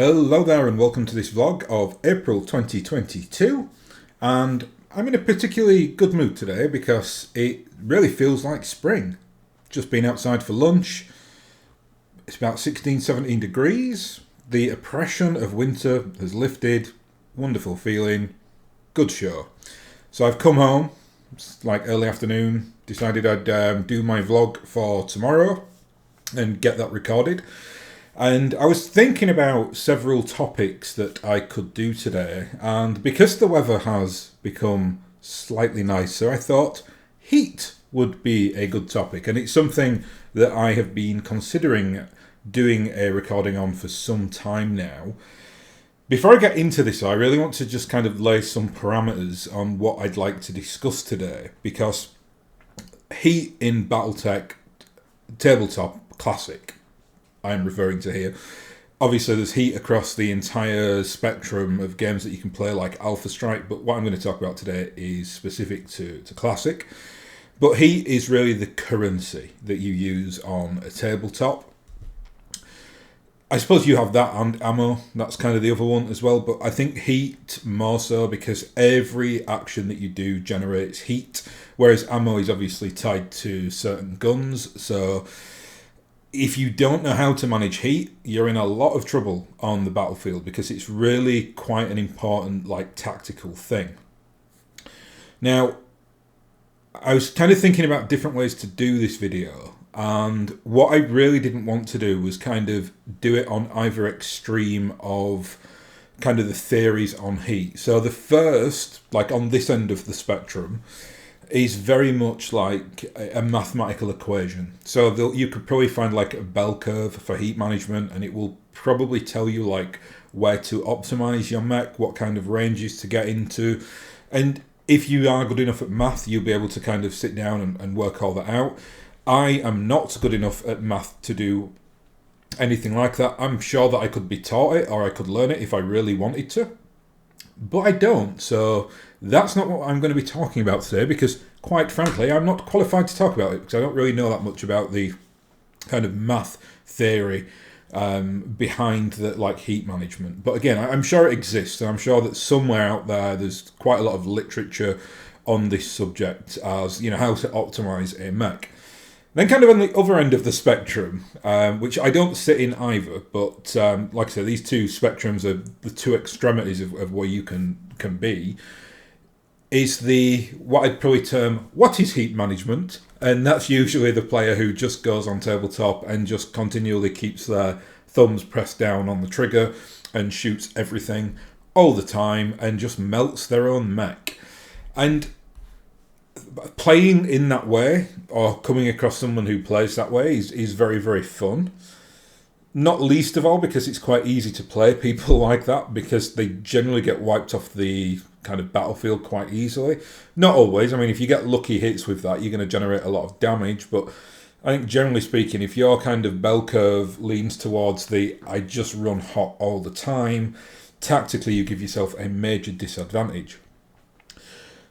Hello there and welcome to this vlog of April 2022, and I'm in a particularly good mood today because it really feels like spring. Just been outside for lunch, it's about 16-17 degrees, the oppression of winter has lifted, wonderful feeling, good show. So I've come home, it's like early afternoon, decided I'd do my vlog for tomorrow and get that recorded. And I was thinking about several topics that I could do today, and because the weather has become slightly nicer, I thought heat would be a good topic, and it's something that I have been considering doing a recording on for some time now. Before I get into this, I really want to just kind of lay some parameters on what I'd like to discuss today, because heat in BattleTech Tabletop Classic, I'm referring to here. Obviously, there's heat across the entire spectrum of games that you can play, like Alpha Strike, but what I'm going to talk about today is specific to Classic. But heat is really the currency that you use on a tabletop. I suppose you have that and ammo, that's kind of the other one as well, but I think heat more so because every action that you do generates heat, whereas ammo is obviously tied to certain guns, so if you don't know how to manage heat, you're in a lot of trouble on the battlefield because it's really quite an important, tactical thing. Now, I was kind of thinking about different ways to do this video, and what I really didn't want to do was kind of do it on either extreme of kind of the theories on heat. So the first, on this end of the spectrum, is very much like a mathematical equation. So you could probably find a bell curve for heat management, and it will probably tell you where to optimize your mech, what kind of ranges to get into. And if you are good enough at math, you'll be able to kind of sit down and work all that out. I am not good enough at math to do anything like that. I'm sure that I could be taught it or I could learn it if I really wanted to, but I don't. So that's not what I'm going to be talking about today, because quite frankly, I'm not qualified to talk about it because I don't really know that much about the kind of math theory behind the heat management. But again, I'm sure it exists, and I'm sure that somewhere out there there's quite a lot of literature on this subject as, how to optimize a mech. Then kind of on the other end of the spectrum, which I don't sit in either, but like I said, these two spectrums are the two extremities of where you can be, is what I'd probably term, what is heat management? And that's usually the player who just goes on tabletop and just continually keeps their thumbs pressed down on the trigger and shoots everything all the time and just melts their own mech. And playing in that way, or coming across someone who plays that way, is very, very fun. Not least of all because it's quite easy to play people like that, because they generally get wiped off the kind of battlefield quite easily. Not always. I mean, if you get lucky hits with that, you're going to generate a lot of damage, but I think generally speaking, if your kind of bell curve leans towards the I just run hot all the time, tactically you give yourself a major disadvantage.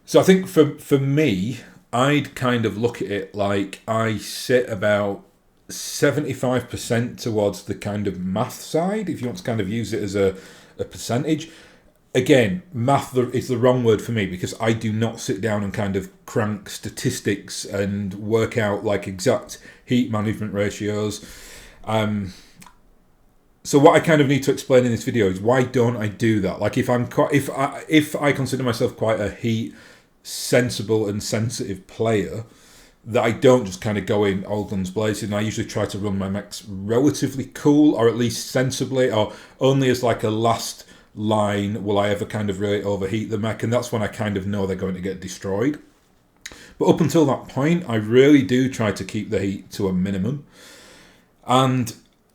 So I think for me, I'd kind of look at it like I sit about 75% towards the kind of math side, if you want to kind of use it as a percentage. Again, math is the wrong word for me, because I do not sit down and kind of crank statistics and work out exact heat management ratios. So what I kind of need to explain in this video is why don't I do that? If I consider myself quite a heat sensible and sensitive player, that I don't just kind of go in all guns blazing. And I usually try to run my mechs relatively cool, or at least sensibly, or only as a last line will I ever kind of really overheat the mech, and that's when I kind of know they're going to get destroyed. But up until that point, I really do try to keep the heat to a minimum. And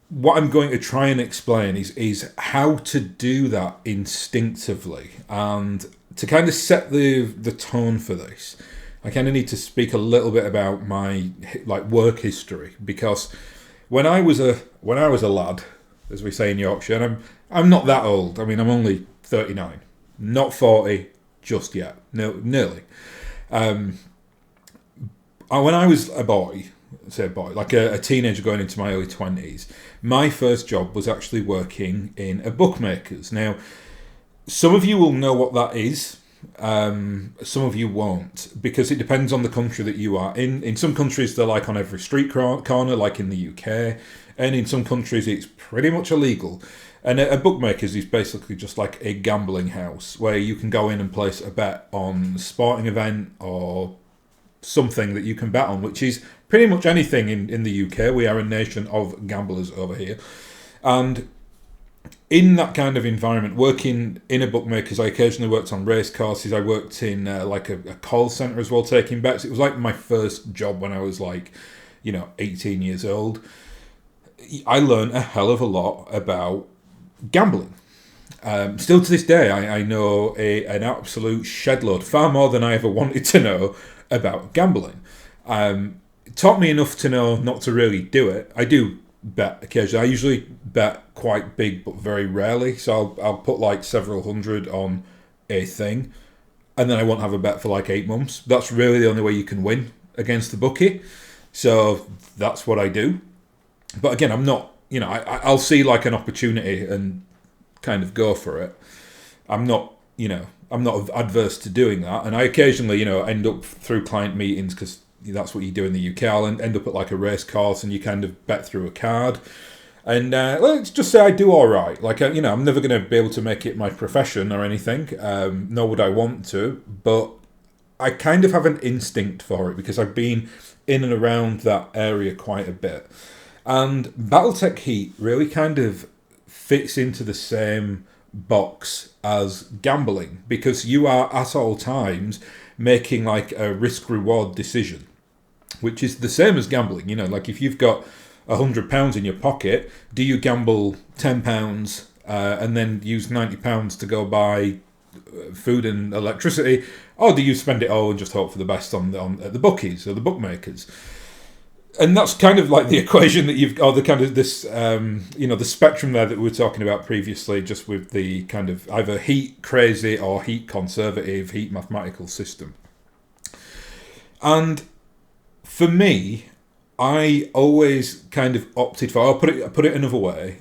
what I'm going to try and explain is how to do that instinctively, and to kind of set the tone for this, I kind of need to speak a little bit about my work history, because when I was a lad, as we say in Yorkshire, and I'm not that old. I mean, I'm only 39, not 40 just yet. No, nearly. When I was a boy, say boy, like a teenager going into my early 20s, my first job was actually working in a bookmaker's. Now, some of you will know what that is. Some of you won't, because it depends on the country that you are in. In some countries, they're like on every street corner, like in the UK, and in some countries, it's pretty much illegal. And a bookmaker's is basically just like a gambling house where you can go in and place a bet on a sporting event or something that you can bet on, which is pretty much anything in the UK. We are a nation of gamblers over here. And in that kind of environment, working in a bookmaker's, I occasionally worked on race courses. I worked in like a call centre as well, taking bets. It was like my first job when I was like, 18 years old. I learned a hell of a lot about gambling. Still to this day, I know an absolute shedload, far more than I ever wanted to know about gambling. It taught me enough to know not to really do it. I do bet occasionally. I usually bet quite big, but very rarely. So I'll put like several hundred on a thing, and then I won't have a bet for like 8 months. That's really the only way you can win against the bookie. So that's what I do. But again, I'm not, I'll see like an opportunity and kind of go for it. I'm not adverse to doing that. And I occasionally, end up through client meetings, because that's what you do in the UK. I'll end up at like a race course and you kind of bet through a card. And let's just say I do all right. Like, I'm never going to be able to make it my profession or anything, nor would I want to. But I kind of have an instinct for it because I've been in and around that area quite a bit. And BattleTech Heat really kind of fits into the same box as gambling, because you are at all times making like a risk-reward decision, which is the same as gambling. Like if you've got £100 in your pocket, do you gamble £10 and then use £90 to go buy food and electricity, or do you spend it all and just hope for the best on at the bookies or the bookmakers? And that's kind of like the equation that you've, or the kind of this, the spectrum there that we were talking about previously, just with the kind of either heat crazy or heat conservative, heat mathematical system. And for me, I always kind of opted for, I'll put it another way,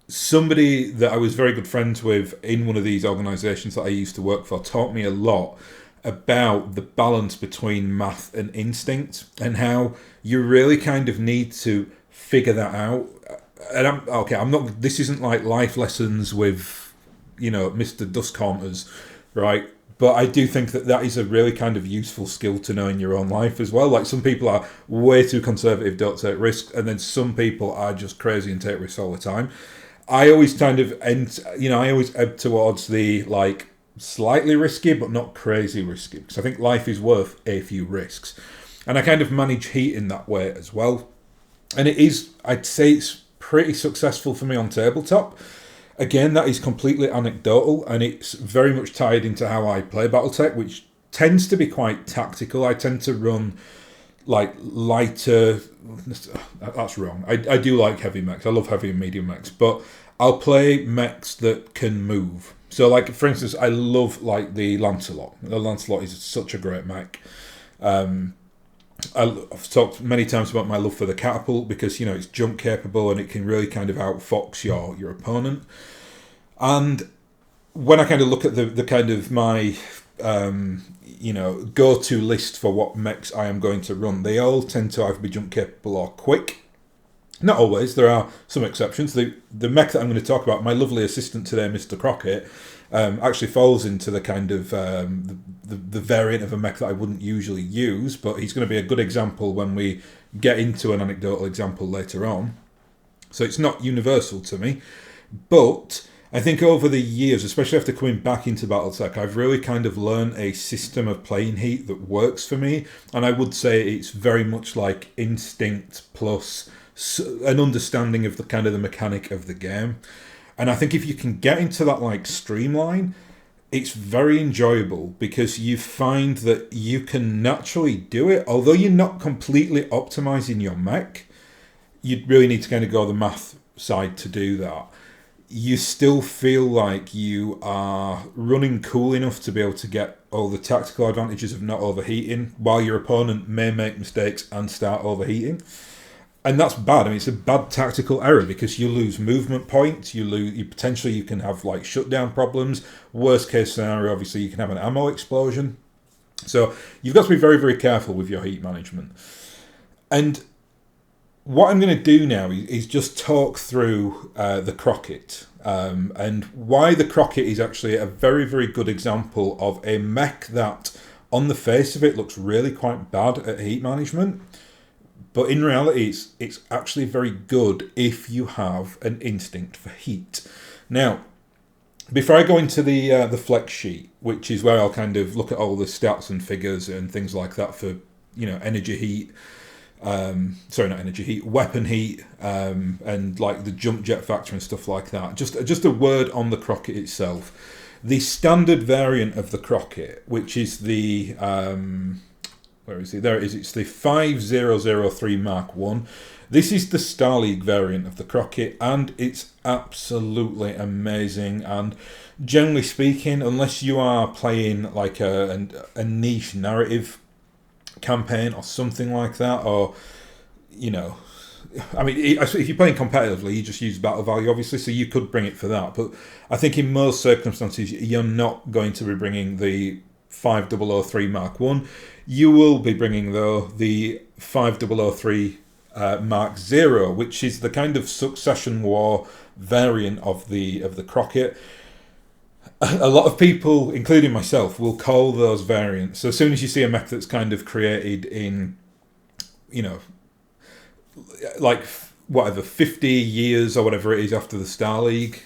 somebody that I was very good friends with in one of these organisations that I used to work for taught me a lot about the balance between math and instinct, and how you really kind of need to figure that out. And I'm not, this isn't like life lessons with, Mr. Dusk Haunters, right? But I do think that is a really kind of useful skill to know in your own life as well. Like some people are way too conservative, don't take risks, and then some people are just crazy and take risks all the time. I always kind of I always ebb towards the like slightly risky but not crazy risky, because I think life is worth a few risks. And I kind of manage heat in that way as well. And I'd say it's pretty successful for me on tabletop. Again, that is completely anecdotal, and it's very much tied into how I play BattleTech, which tends to be quite tactical. I tend to run like lighter, that's wrong. I do like heavy mechs. I love heavy and medium mechs, but I'll play mechs that can move. So like, for instance, I love like the Lancelot. The Lancelot is such a great mech. I've talked many times about my love for the catapult, because it's jump capable and it can really kind of outfox your opponent. And when I kind of look at the kind of my go-to list for what mechs I am going to run, they all tend to either be jump capable or quick. Not always, there are some exceptions. The mech that I'm going to talk about, my lovely assistant today, Mr. Crockett, actually falls into the kind of the variant of a mech that I wouldn't usually use, but he's going to be a good example when we get into an anecdotal example later on. So it's not universal to me, but I think over the years, especially after coming back into BattleTech, I've really kind of learned a system of playing heat that works for me, and I would say it's very much like instinct plus an understanding of the kind of the mechanic of the game. And I think if you can get into that like streamline, it's very enjoyable, because you find that you can naturally do it. Although you're not completely optimizing your mech, you really need to kind of go the math side to do that. you still feel like you are running cool enough to be able to get all the tactical advantages of not overheating, while your opponent may make mistakes and start overheating. And that's bad. I mean, it's a bad tactical error because you lose movement points. You potentially you can have like shutdown problems. Worst case scenario, obviously, you can have an ammo explosion. So you've got to be very, very careful with your heat management. And what I'm going to do now is just talk through the Crockett and why the Crockett is actually a very, very good example of a mech that, on the face of it, looks really quite bad at heat management. But in reality, it's actually very good if you have an instinct for heat. Now, before I go into the flex sheet, which is where I'll kind of look at all the stats and figures and things like that for, energy heat, not energy heat, weapon heat, and like the jump jet factor and stuff like that. Just a word on the Crockett itself. The standard variant of the Crockett, which is the where is it? There it is. It's the 5003 Mark 1. This is the Star League variant of the Crockett, and it's absolutely amazing. And generally speaking, unless you are playing like a niche narrative campaign or something like that, or if you're playing competitively, you just use battle value, obviously, so you could bring it for that. But I think in most circumstances, you're not going to be bringing the 5003 Mark 1. You will be bringing, though, the 5003 Mark 0, which is the kind of Succession War variant of the Crockett. A lot of people, including myself, will call those variants. So as soon as you see a mech that's kind of created in, like whatever 50 years or whatever it is after the Star League,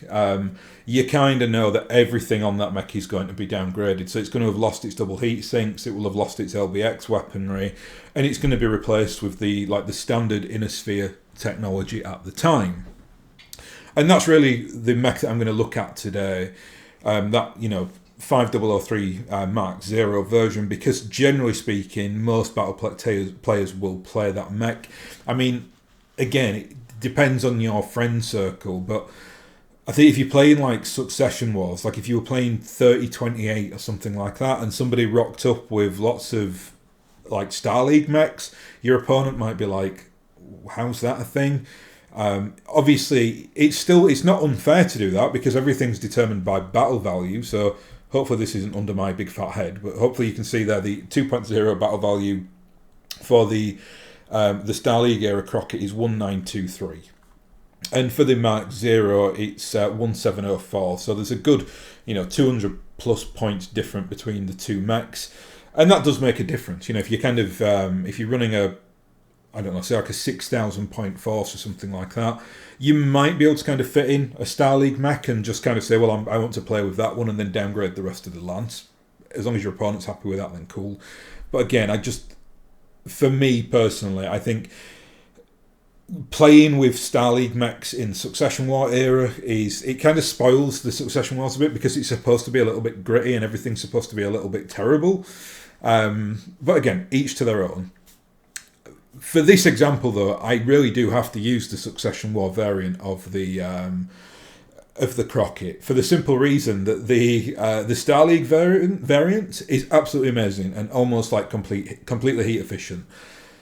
you kind of know that everything on that mech is going to be downgraded. So it's going to have lost its double heat sinks, it will have lost its LBX weaponry, and it's going to be replaced with the standard inner sphere technology at the time. And that's really the mech that I'm going to look at today. That 5003 Mark 0 version, because generally speaking, most BattleTech players will play that mech. I mean, again, it depends on your friend circle, but I think if you're playing like Succession Wars, like if you were playing 3028 or something like that, and somebody rocked up with lots of like Star League mechs, your opponent might be like, how's that a thing? Obviously, it's not unfair to do that because everything's determined by battle value. So hopefully this isn't under my big fat head, but hopefully you can see there the 2.0 battle value for the Star League era Crockett is 1923, and for the Mark 0 it's 1704. So there's a good 200 plus points different between the two mechs, and that does make a difference. If you kind of if you're running say like a 6,000 point force or something like that, you might be able to kind of fit in a Star League mech and just kind of say, well, I want to play with that one, and then downgrade the rest of the lance. As long as your opponent's happy with that, then cool. But again, for me personally, I think playing with Star League mechs in Succession War era it kind of spoils the Succession Wars a bit, because it's supposed to be a little bit gritty and everything's supposed to be a little bit terrible. But again, each to their own. For this example, though, I really do have to use the Succession War variant of the Crockett, for the simple reason that the Star League variant is absolutely amazing and almost like completely heat efficient.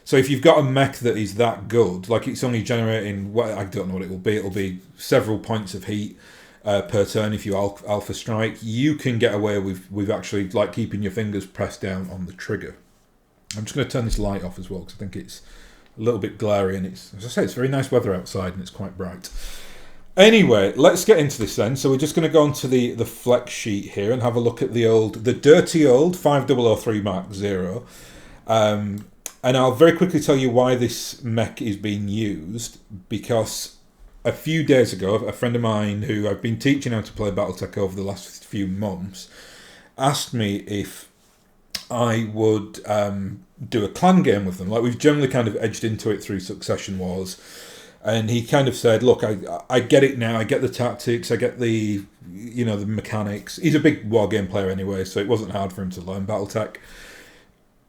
So if you've got a mech that is that good, like it's only generating, I don't know what it will be. It'll be several points of heat per turn if you alpha strike. You can get away with actually like keeping your fingers pressed down on the trigger. I'm just going to turn this light off as well because I think it's a little bit glary, and as I say, it's very nice weather outside and it's quite bright. Anyway, let's get into this then. So we're just going to go onto the flex sheet here and have a look at the dirty old 5003 Mark 0. And I'll very quickly tell you why this mech is being used, because a few days ago, a friend of mine who I've been teaching how to play BattleTech over the last few months asked me if I would do a clan game with them. Like, we've generally kind of edged into it through Succession Wars. And he kind of said, look, I get it now. I get the tactics. I get the mechanics. He's a big war game player anyway, so it wasn't hard for him to learn BattleTech.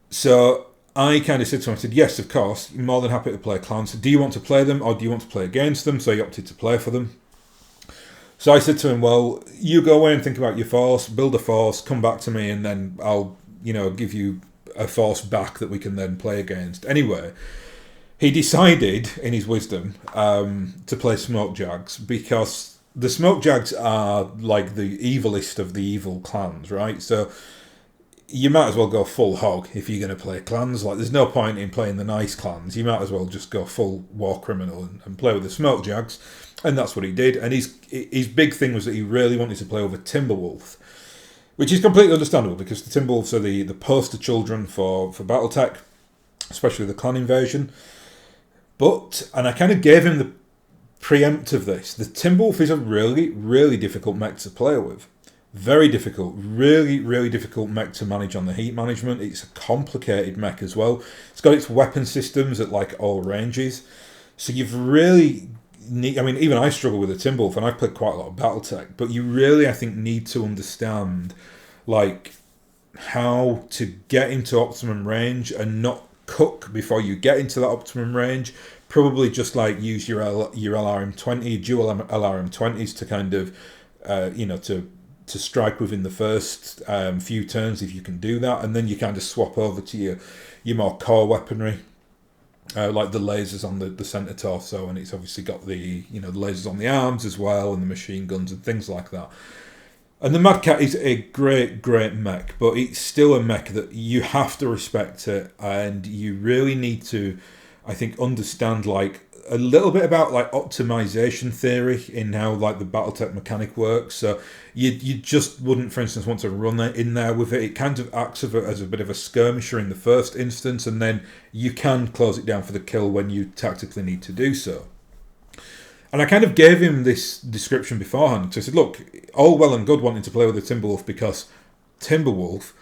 So I kind of said to him, I said, yes, of course, I'm more than happy to play clans. So do you want to play them or do you want to play against them? So he opted to play for them. So I said to him, well, you go away and think about your force, build a force, come back to me, and then I'll, give you a force back that we can then play against. Anyway, he decided, in his wisdom, to play Smoke Jags because the Smoke Jags are like the evilest of the evil clans, right? So you might as well go full hog if you're going to play clans. Like, there's no point in playing the nice clans. You might as well just go full war criminal and play with the Smoke Jags. And that's what he did. And his big thing was that he really wanted to play over Timberwolf, which is completely understandable because the Timberwolves are the poster children for BattleTech, especially the clan invasion. And I kind of gave him the preempt of this. The Timberwolf is a really, really difficult mech to play with. Very difficult. Really, really difficult mech to manage on the heat management. It's a complicated mech as well. It's got its weapon systems at like all ranges. So you've really... even I struggle with the Timberwolf, and I've played quite a lot of BattleTech, but you really, I think, need to understand, like, how to get into optimum range and not cook before you get into that optimum range. Probably just, like, use your LRM-20, dual LRM-20s to kind of, to strike within the first few turns if you can do that, and then you kind of swap over to your more core weaponry. Like the lasers on the centre torso, and it's obviously got the the lasers on the arms as well, and the machine guns and things like that. And the Mad Cat is a great mech, but it's still a mech that you have to respect it, and you really need to, I think, understand like a little bit about like optimization theory in how like the BattleTech mechanic works. So you just wouldn't, for instance, want to run it in there with it. It kind of acts as a bit of a skirmisher in the first instance, and then you can close it down for the kill when you tactically need to do so. And I kind of gave him this description beforehand. So I said, look, all well and good wanting to play with the Timberwolf because Timberwolf,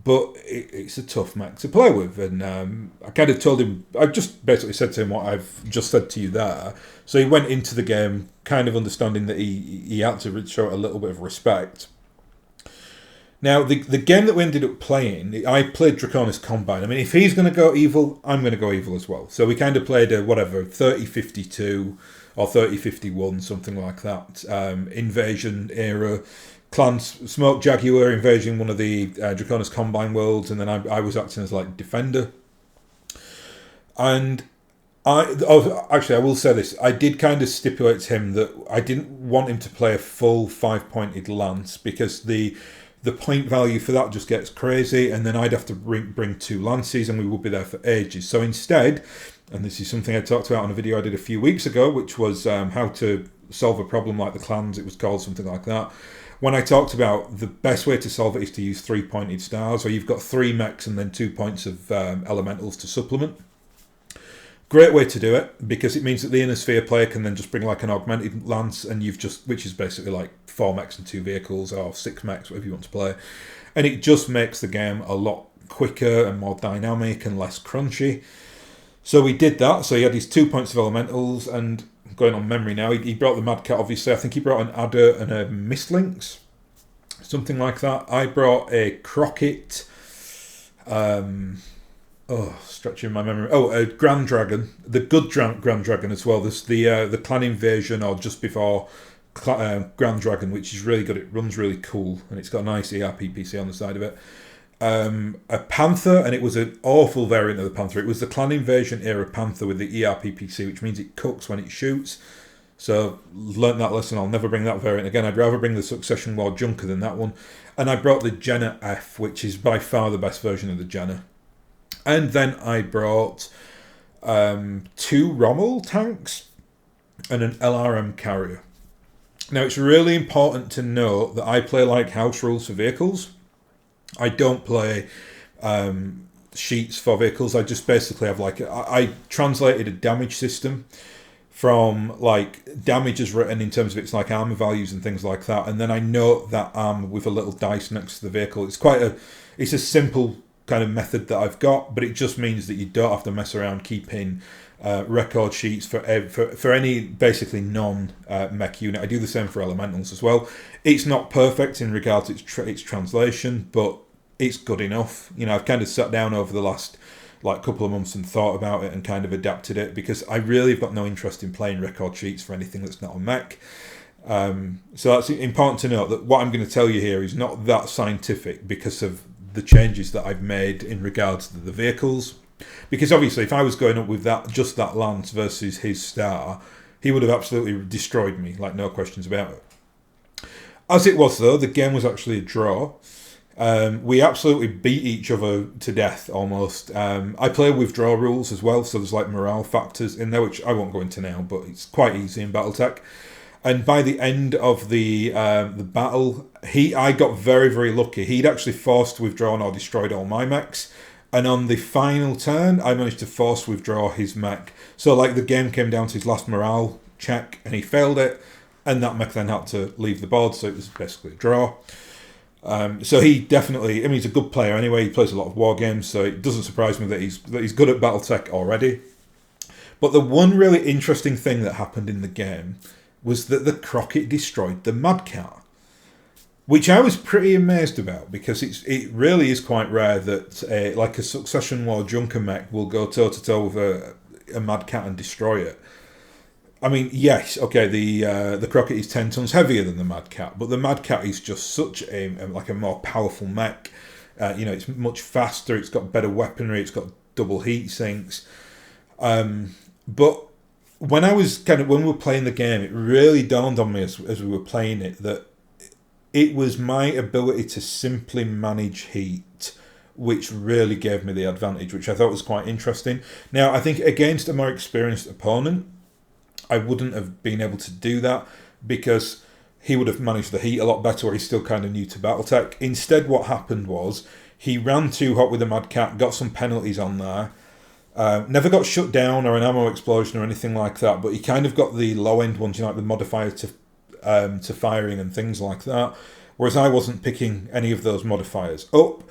but it's a tough mech to play with. And I kind of told him, I just basically said to him what I've just said to you there. So he went into the game kind of understanding that he had to show a little bit of respect. Now, the game that we ended up playing, I played Draconis Combine. I mean, if he's going to go evil, I'm going to go evil as well. So we kind of played a, 30-52 or 30-51, something like that. Invasion era. Clan Smoke Jaguar invasion one of the Draconis Combine worlds, and then I was acting as like defender. And I will say this: I did kind of stipulate to him that I didn't want him to play a full 5-pointed lance because the point value for that just gets crazy, and then I'd have to bring 2 lances, and we would be there for ages. So instead, and this is something I talked about on a video I did a few weeks ago, which was how to solve a problem like the clans. It was called something like that. When I talked about the best way to solve it is to use 3-pointed stars, where you've got 3 mechs and then 2 points of elementals to supplement. Great way to do it, because it means that the inner sphere player can then just bring like an augmented lance, and which is basically like 4 mechs and 2 vehicles, or 6 mechs, whatever you want to play. And it just makes the game a lot quicker and more dynamic and less crunchy. So we did that. So he had his 2 points of elementals, and going on memory now, he brought the Mad Cat, obviously. I think he brought an Adder and a Mistlynx, something like that. I brought a Crockett, stretching my memory. A Grand Dragon, the good Grand Dragon as well. There's the Clan Invasion, or just before Grand Dragon, which is really good. It runs really cool, and it's got a nice ERPPC on the side of it. A Panther, and it was an awful variant of the Panther. It was the Clan Invasion era Panther with the ERPPC, which means it cooks when it shoots. So, learnt that lesson. I'll never bring that variant again. I'd rather bring the Succession War Junker than that one. And I brought the Jenner F, which is by far the best version of the Jenner. And then I brought 2 Rommel tanks and an LRM carrier. Now, it's really important to note that I play like house rules for vehicles. I don't play sheets for vehicles. I just basically have I translated a damage system from like damage as written in terms of its like armor values and things like that, and then I note that armor with a little dice next to the vehicle. It's a simple kind of method that I've got, but it just means that you don't have to mess around keeping record sheets for any basically non-mech unit. I do the same for elementals as well. It's not perfect in regards to its translation, but it's good enough. I've kind of sat down over the last couple of months and thought about it and kind of adapted it, because I really have got no interest in playing record sheets for anything that's not a mech. So that's important to note that what I'm going to tell you here is not that scientific because of the changes that I've made in regards to the vehicles. Because obviously, if I was going up with just that Lance versus his Star, he would have absolutely destroyed me, like no questions about it. As it was, though, the game was actually a draw. We absolutely beat each other to death, almost. I play with draw rules as well, so there's like morale factors in there, which I won't go into now, but it's quite easy in BattleTech. And by the end of the battle, I got very, very lucky. He'd actually forced withdrawn or destroyed all my mechs. And on the final turn, I managed to force withdraw his mech. So like the game came down to his last morale check, and he failed it. And that mech then had to leave the board, so it was basically a draw. So he definitely, he's a good player anyway. He plays a lot of war games, so it doesn't surprise me that he's good at BattleTech already. But the one really interesting thing that happened in the game was that the Crockett destroyed the Mad Cat, which I was pretty amazed about because it really is quite rare that like a Succession War Junker mech will go toe to toe with a Mad Cat and destroy it. I mean, yes, okay, the Crockett is 10 tons heavier than the Mad Cat, but the Mad Cat is just such a more powerful mech. It's much faster. It's got better weaponry. It's got double heat sinks. But when we were playing the game, it really dawned on me as we were playing it that it was my ability to simply manage heat which really gave me the advantage, which I thought was quite interesting. Now, I think against a more experienced opponent, I wouldn't have been able to do that because he would have managed the heat a lot better, or he's still kind of new to BattleTech. Instead, what happened was he ran too hot with the Mad Cat, got some penalties on there. Never got shut down or an ammo explosion or anything like that, but he kind of got the low end ones, like the modifier to firing and things like that. Whereas I wasn't picking any of those modifiers up,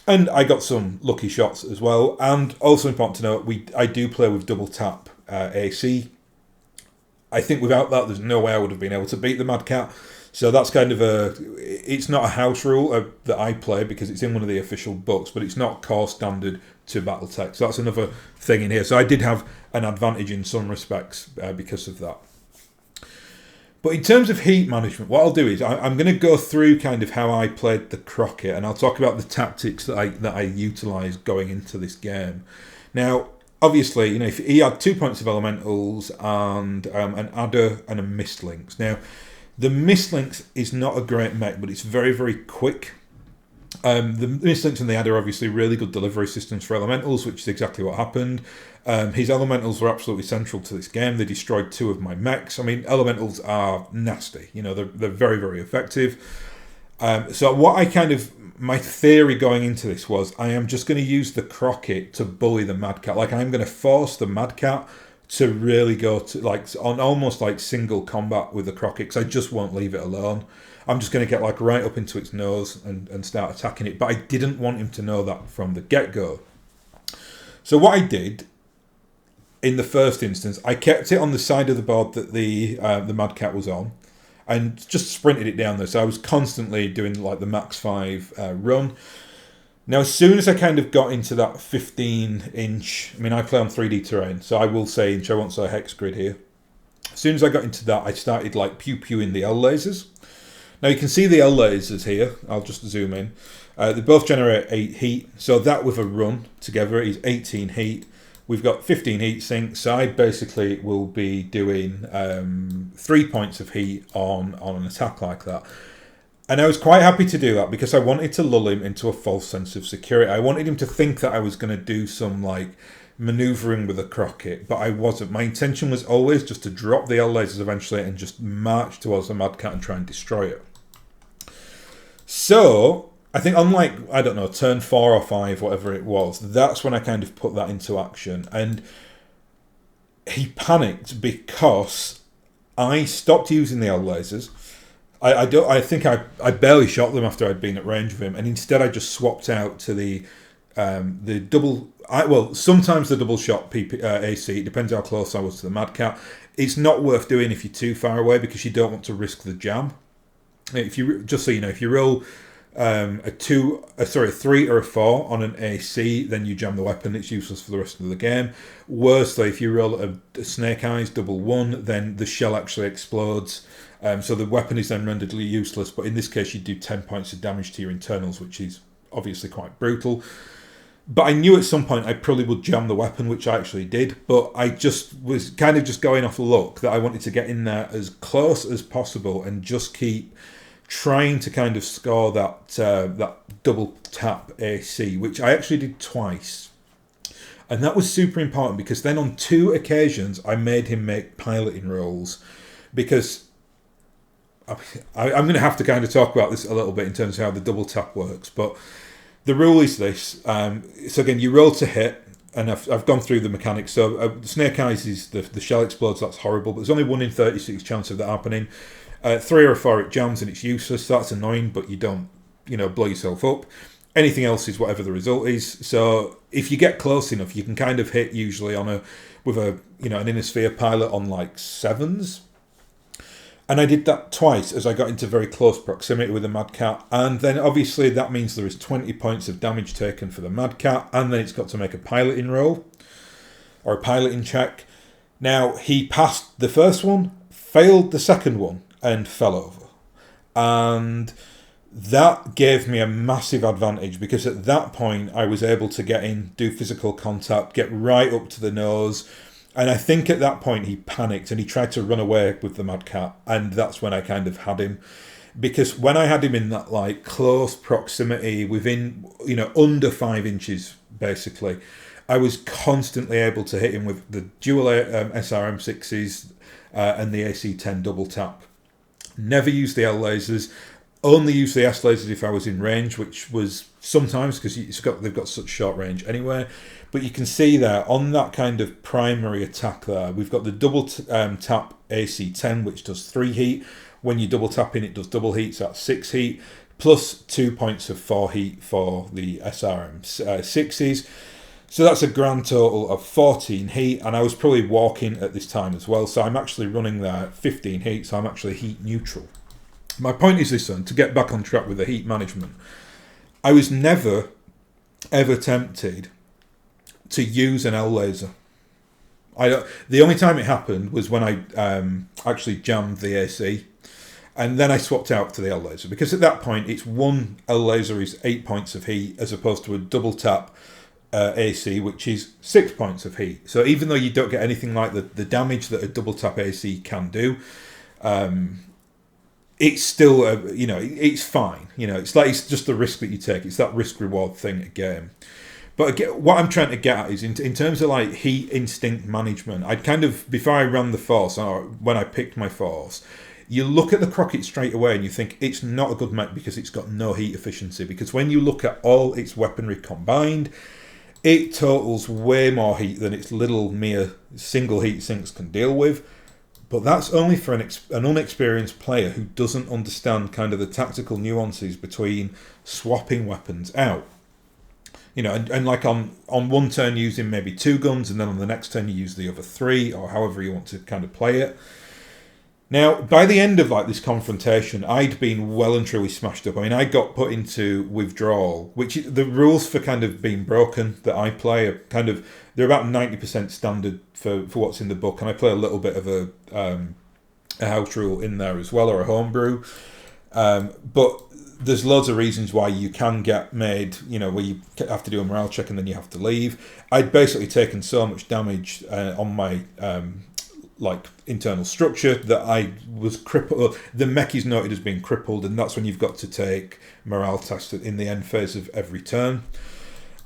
and I got some lucky shots as well. And also important to note, I do play with double tap AC. I think without that, there's no way I would have been able to beat the Mad Cat. So that's kind of it's not a house rule that I play because it's in one of the official books, but it's not core standard to BattleTech. So that's another thing in here. So I did have an advantage in some respects because of that. But in terms of heat management, what I'll do is I'm going to go through kind of how I played the Crockett, and I'll talk about the tactics that I utilised going into this game. Now, obviously, if he had 2 points of elementals and an adder and a mist lynx. Now, the mist lynx is not a great mech, but it's very, very quick. The mist lynx and the adder are obviously really good delivery systems for elementals, which is exactly what happened. His elementals were absolutely central to this game. They destroyed 2 of my mechs. I mean, elementals are nasty. They're very, very effective. So what my theory going into this was I am just going to use the Crockett to bully the Mad Cat. Like, I'm going to force the Mad Cat to really go to on almost like single combat with the Crockett, because I just won't leave it alone. I'm just going to get right up into its nose and start attacking it. But I didn't want him to know that from the get-go. So what I did in the first instance, I kept it on the side of the board that the Mad Cat was on, and just sprinted it down there. So I was constantly doing the max 5 run. Now, as soon as I kind of got into that 15-inch, I play on 3D terrain, so I will say inch, I won't say hex grid here. As soon as I got into that, I started pew-pewing the L lasers. Now, you can see the L lasers here. I'll just zoom in. They both generate 8 heat, so that with a run together is 18 heat. We've got 15 heat sinks, so I basically will be doing 3 points of heat on an attack like that. And I was quite happy to do that because I wanted to lull him into a false sense of security. I wanted him to think that I was going to do some manoeuvring with a Crockett, but I wasn't. My intention was always just to drop the L lasers eventually and just march towards the Mad Cat and try and destroy it. So I think on turn 4 or 5, whatever it was, that's when I kind of put that into action. And he panicked because I stopped using the L lasers. I think I barely shot them after I'd been at range of him, and instead I just swapped out to the double. Sometimes the double shot AC. It depends how close I was to the Mad Cat. It's not worth doing if you're too far away because you don't want to risk the jam. If you if you roll a 3 or a 4 on an AC, then you jam the weapon. It's useless for the rest of the game. Worse, though, if you roll a Snake Eyes double 1, then the shell actually explodes. So the weapon is then rendered useless, but in this case you do 10 points of damage to your internals, which is obviously quite brutal. But I knew at some point I probably would jam the weapon, which I actually did, but I just was kind of just going off luck that I wanted to get in there as close as possible and just keep trying to kind of score that double tap AC, which I actually did twice. And that was super important because then on 2 occasions I made him make piloting rolls, because I'm going to have to kind of talk about this a little bit in terms of how the double tap works. But the rule is this. So again, you roll to hit, and I've gone through the mechanics. So Snake Eyes is the shell explodes, that's horrible, but there's only 1 in 36 chance of that happening. 3 or 4 it jams and it's useless, so that's annoying, but you don't, blow yourself up. Anything else is whatever the result is. So if you get close enough, you can kind of hit usually with an inner sphere pilot on like 7s. And I did that twice as I got into very close proximity with the Mad Cat. And then obviously that means there is 20 points of damage taken for the Mad Cat. And then it's got to make a piloting roll or a piloting check. Now, he passed the first one, failed the second one, and fell over. And that gave me a massive advantage because at that point I was able to get in, do physical contact, get right up to the nose. And I think at that point he panicked and he tried to run away with the Mad Cat, and that's when I kind of had him. Because when I had him in that like close proximity, within under 5 inches basically, I was constantly able to hit him with the dual SRM6s and the AC-10 double tap. Never used the L lasers, only used the S lasers if I was in range, which was sometimes because they've got such short range anyway. But you can see there on that kind of primary attack there, we've got the double tap AC-10, which does 3 heat. When you double tap in, it does double heat, so that's 6 heat, plus 2 points of 4 heat for the SRM6s. So that's a grand total of 14 heat, and I was probably walking at this time as well, so I'm actually running there 15 heat, so I'm actually heat neutral. My point is this one, to get back on track with the heat management. I was never, ever tempted to use an L laser. The only time it happened was when I actually jammed the AC, and then I swapped out to the L laser, because at that point it's 1 L laser is 8 points of heat as opposed to a double tap AC, which is 6 points of heat. So even though you don't get anything like the damage that a double tap AC can do, it's still it's fine. It's just the risk that you take. It's that risk reward thing again. But again, what I'm trying to get at is in terms of like heat instinct management, I'd kind of, before I ran the force, or when I picked my force, you look at the Crockett straight away and you think it's not a good mech because it's got no heat efficiency. Because when you look at all its weaponry combined, it totals way more heat than its little mere single heat sinks can deal with. But that's only for an unexperienced player who doesn't understand kind of the tactical nuances between swapping weapons out. And like on one turn using maybe 2 guns, and then on the next turn you use the other 3, or however you want to kind of play it. Now, by the end of like this confrontation, I'd been well and truly smashed up. I mean, I got put into withdrawal, which the rules for kind of being broken that I play are kind of, they're about 90% standard for what's in the book, and I play a little bit of a house rule in there as well, or a homebrew. But there's loads of reasons why you can get made, where you have to do a morale check and then you have to leave. I'd basically taken so much damage on my internal structure that I was crippled. The mech is noted as being crippled, and that's when you've got to take morale tests in the end phase of every turn.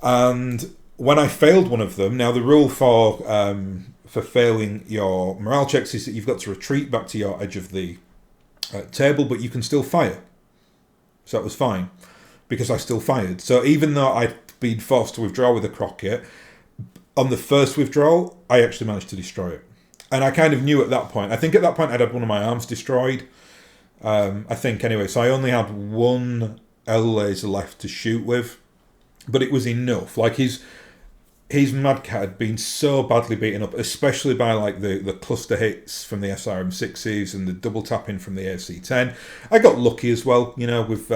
And when I failed one of them, now the rule for failing your morale checks is that you've got to retreat back to your edge of the table, but you can still fire. So it was fine, because I still fired. So even though I'd been forced to withdraw with a Crockett, on the first withdrawal, I actually managed to destroy it. And I kind of knew at that point. I think at that point I'd had one of my arms destroyed. I think anyway. So I only had 1 L laser left to shoot with. But it was enough. Like his Mad Cat had been so badly beaten up, especially by like the cluster hits from the SRM6s and the double tapping from the AC-10. I got lucky as well, with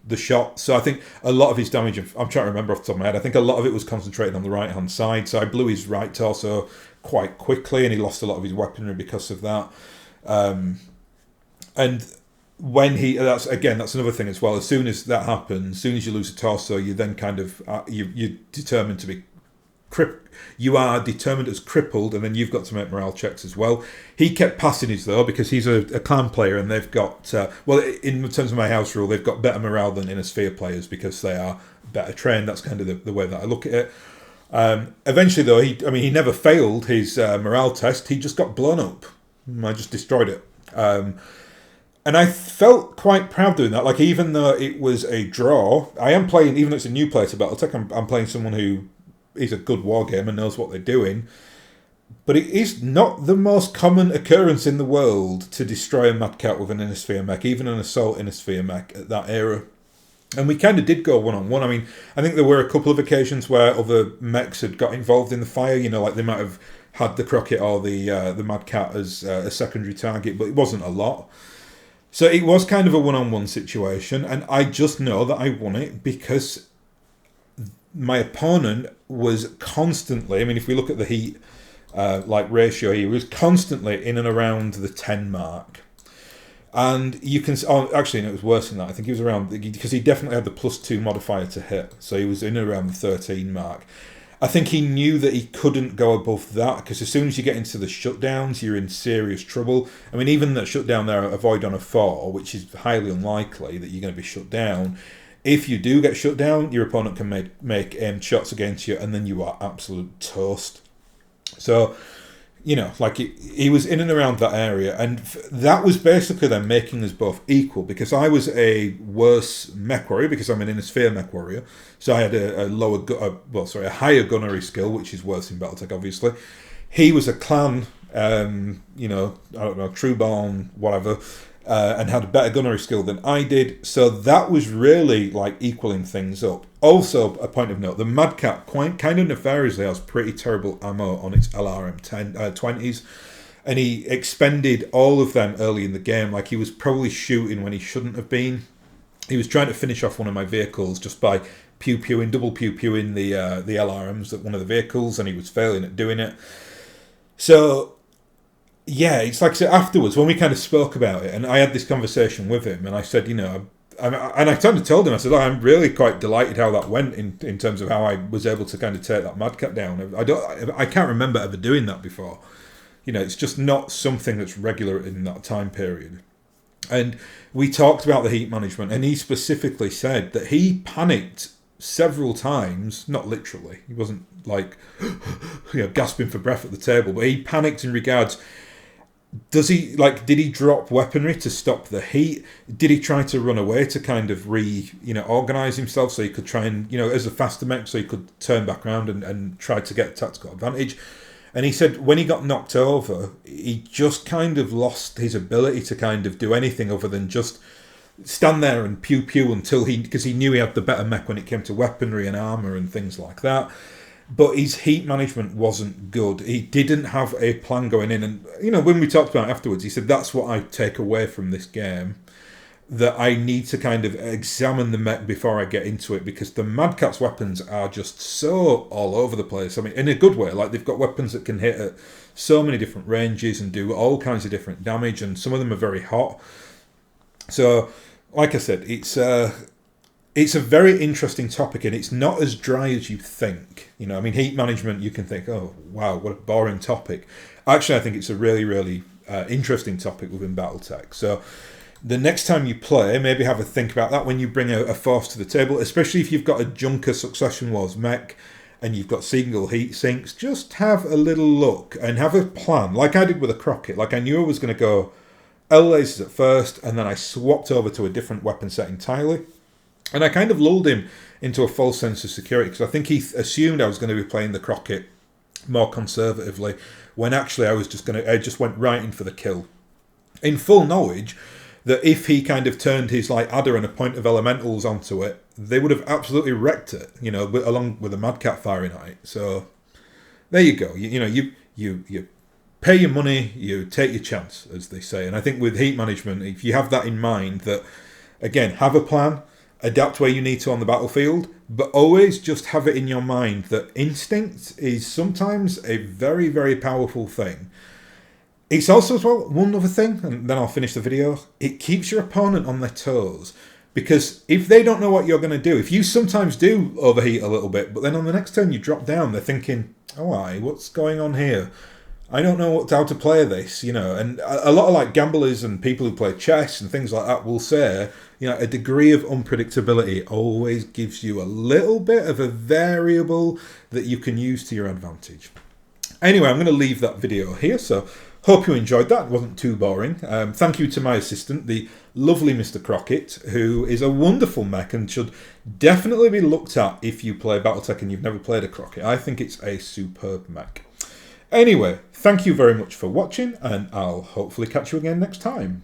the shot. So I think a lot of his damage, I'm trying to remember off the top of my head, I think a lot of it was concentrated on the right hand side. So I blew his right torso quite quickly, and he lost a lot of his weaponry because of that. And when that's another thing as well. As soon as that happens, as soon as you lose a torso, you then kind of you're determined to be you are determined as crippled, and then you've got to make morale checks as well. He kept passing his though because he's a clan player, and they've got in terms of my house rule, they've got better morale than Inner Sphere players because they are better trained. That's kind of the way that I look at it. Eventually though, he never failed his morale test. He just got blown up. I just destroyed it. And I felt quite proud doing that. Like, even though it was a draw, I am playing, even though it's a new player to BattleTech, I'm playing someone who is a good wargamer and knows what they're doing. But it is not the most common occurrence in the world to destroy a Mad Cat with an Inner Sphere mech, even an Assault Inner Sphere mech at that era. And we kind of did go one-on-one. I mean, I think there were a couple of occasions where other mechs had got involved in the fire. You know, like they might have had the Crockett or the Mad Cat as a secondary target, but it wasn't a lot. So it was kind of a one-on-one situation, and I just know that I won it because my opponent was constantly, I mean, if we look at the heat ratio, he was constantly in and around the 10 mark. And you can, actually, no, it was worse than that. I think he was around, because he definitely had the +2 modifier to hit, so he was in and around the 13 mark. I think he knew that he couldn't go above that, because as soon as you get into the shutdowns, you're in serious trouble. I mean, even that shutdown there, avoid on a 4, which is highly unlikely that you're going to be shut down. If you do get shut down, your opponent can make aimed shots against you, and then you are absolute toast. So, you know, like he was in and around that area, and that was basically then making us both equal, because I was a worse mech warrior because I'm an Inner Sphere mech warrior, so I had a higher gunnery skill, which is worse in BattleTech, obviously. He was a clan, trueborn, whatever, and had a better gunnery skill than I did, so that was really like equaling things up. Also, a point of note, the Mad Cat kind of nefariously has pretty terrible ammo on its LRM 20s, and he expended all of them early in the game. Like, he was probably shooting when he shouldn't have been. He was trying to finish off one of my vehicles just by double pew-pewing the LRMs at one of the vehicles, and he was failing at doing it. So, yeah, it's like I said, afterwards, when we kind of spoke about it, and I had this conversation with him, and I said, and I kind of told him, I said, I'm really quite delighted how that went in terms of how I was able to kind of take that Mad Cat down. I can't remember ever doing that before. You know, it's just not something that's regular in that time period. And we talked about the heat management, and he specifically said that he panicked several times, not literally. He wasn't like, gasping for breath at the table, but he panicked in regards, did he drop weaponry to stop the heat? Did he try to run away to kind of organise himself so he could try and, as a faster mech, so he could turn back around and try to get tactical advantage? And he said when he got knocked over, he just kind of lost his ability to kind of do anything other than just stand there and pew-pew because he knew he had the better mech when it came to weaponry and armour and things like that. But his heat management wasn't good. He didn't have a plan going in. And, when we talked about it afterwards, he said, that's what I take away from this game, that I need to kind of examine the mech before I get into it, because the Mad Cat's weapons are just so all over the place. I mean, in a good way. Like, they've got weapons that can hit at so many different ranges and do all kinds of different damage, and some of them are very hot. So, like I said, it's a very interesting topic, and it's not as dry as you think. Heat management, you can think, oh, wow, what a boring topic. Actually, I think it's a really, really interesting topic within BattleTech. So the next time you play, maybe have a think about that when you bring a force to the table, especially if you've got a Junker Succession Wars mech and you've got single heat sinks. Just have a little look and have a plan, like I did with a Crockett. Like, I knew I was going to go L lasers at first, and then I swapped over to a different weapon set entirely. And I kind of lulled him into a false sense of security, because I think he assumed I was going to be playing the Crockett more conservatively, when actually I just went right in for the kill, in full knowledge that if he kind of turned his adder and a point of elementals onto it, they would have absolutely wrecked it, along with the Mad Cat firing at it. So there you go. You pay your money, you take your chance, as they say. And I think with heat management, if you have that in mind, that again, have a plan, adapt where you need to on the battlefield, but always just have it in your mind that instinct is sometimes a very, very powerful thing. It's also as well, one other thing, and then I'll finish the video, it keeps your opponent on their toes. Because if they don't know what you're going to do, if you sometimes do overheat a little bit, but then on the next turn you drop down, they're thinking, oh, what's going on here? I don't know how to play this, you know. And a lot of like gamblers and people who play chess and things like that will say, you know, a degree of unpredictability always gives you a little bit of a variable that you can use to your advantage. Anyway, I'm going to leave that video here, so hope you enjoyed that. It wasn't too boring. Thank you to my assistant, the lovely Mr. Crockett, who is a wonderful mech and should definitely be looked at if you play BattleTech and you've never played a Crockett. I think it's a superb mech. Anyway, thank you very much for watching, and I'll hopefully catch you again next time.